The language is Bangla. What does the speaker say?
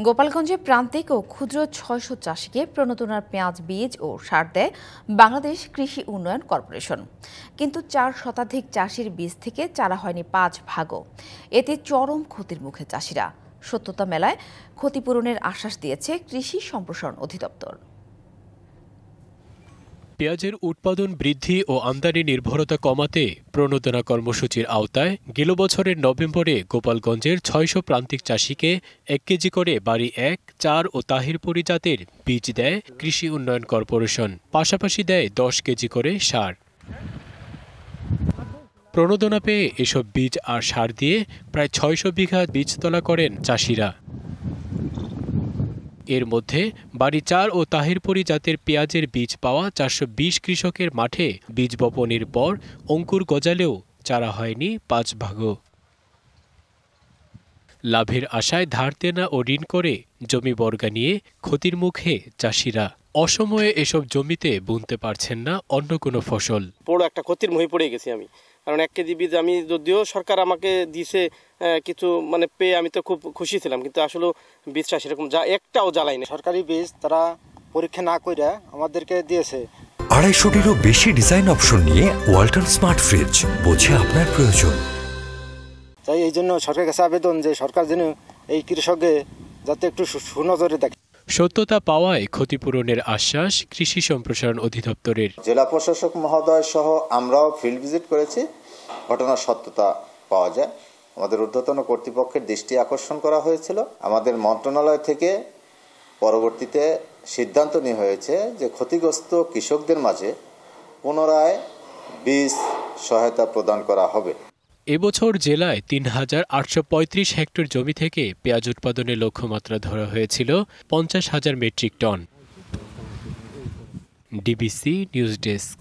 গোপালগঞ্জে প্রান্তিক ও ক্ষুদ্র ৬০০ চাষিকে প্রণোদনার পেঁয়াজ বীজ ও সার দেয় বাংলাদেশ কৃষি উন্নয়ন কর্পোরেশন। কিন্তু ৪ শতাধিক চাষির বীজ থেকে চারা হয়নি ৫ ভাগও। এতে চরম ক্ষতির মুখে চাষিরা। সত্যতা মেলায় ক্ষতিপূরণের আশ্বাস দিয়েছে কৃষি সম্প্রসারণ অধিদপ্তর। পেঁয়াজের উৎপাদন বৃদ্ধি ও আমদানি নির্ভরতা কমাতে প্রণোদনা কর্মসূচির আওতায় গেল বছরের নভেম্বরে গোপালগঞ্জের ৬০০ প্রান্তিক চাষিকে ১ কেজি করে বাড়ি ১, ৪ ও তাহিরপুরি জাতের বীজ দেয় কৃষি উন্নয়ন কর্পোরেশন। পাশাপাশি দেয় ১০ কেজি করে সার। প্রণোদনা পেয়ে এসব বীজ আর সার দিয়ে প্রায় ৬০০ বিঘা বীজতলা করেন চাষিরা। এর মধ্যে বাড়ি ৪ ও তাহিরপুরি জাতের পেঁয়াজের বীজ পাওয়া ৪২০ কৃষকের মাঠে বীজ বপনের পর অঙ্কুর গজালেও চারা হয়নি ৫ ভাগও। লাভের আশায় ধার দেনা ও ঋণ করে জমি বর্গা নিয়ে ক্ষতির মুখে চাষিরা। অসময়ে এসব জমিতে বুনতে পারছেন না অন্য কোনো ফসল। বড় একটা ক্ষতির মুখে পড়ে গেছি আমি, কারণ ১ কেজি বীজ আমি যদিও সরকার আমাকে দিয়েছে কিছু পেয়ে আমি তো খুব খুশি ছিলাম, কিন্তু আসলে বীজটা সেরকম একটাও জ্বালায়নি। সরকারি বীজ তারা পরীক্ষা না করে আমাদেরকে দিয়েছে। ২৫০টিরও বেশি ডিজাইন অপশন নিয়ে ওয়ালটন স্মার্ট ফ্রিজ, বোঝে আপনার প্রয়োজন। তাই এই জন্য সরকারের কাছে আবেদন যে সরকার যেন এই কৃষককে যাতে একটু সুনজরে দেখে। সত্যতা পাওয়ায় ক্ষতিপূরণের আশ্বাস কৃষি সম্প্রসারণ অধিদপ্তরের। জেলা প্রশাসক মহোদয় সহ আমরাও ফিল্ড ভিজিট করেছি, ঘটনার সত্যতা পাওয়া যায়। আমাদের ঊর্ধ্বতন কর্তৃপক্ষের দৃষ্টি আকর্ষণ করা হয়েছিল। আমাদের মন্ত্রণালয় থেকে পরবর্তীতে সিদ্ধান্ত নেওয়া হয়েছে যে ক্ষতিগ্রস্ত কৃষকদের মাঝে পুনরায় বীজ সহায়তা প্রদান করা হবে। এবছর জেলায় ৩,৮৩৫ হেক্টর জমি থেকে পেঁয়াজ উৎপাদনের লক্ষ্যমাত্রা ধরা হয়েছিল ৫০,০০০ metric ton. DBC news desk.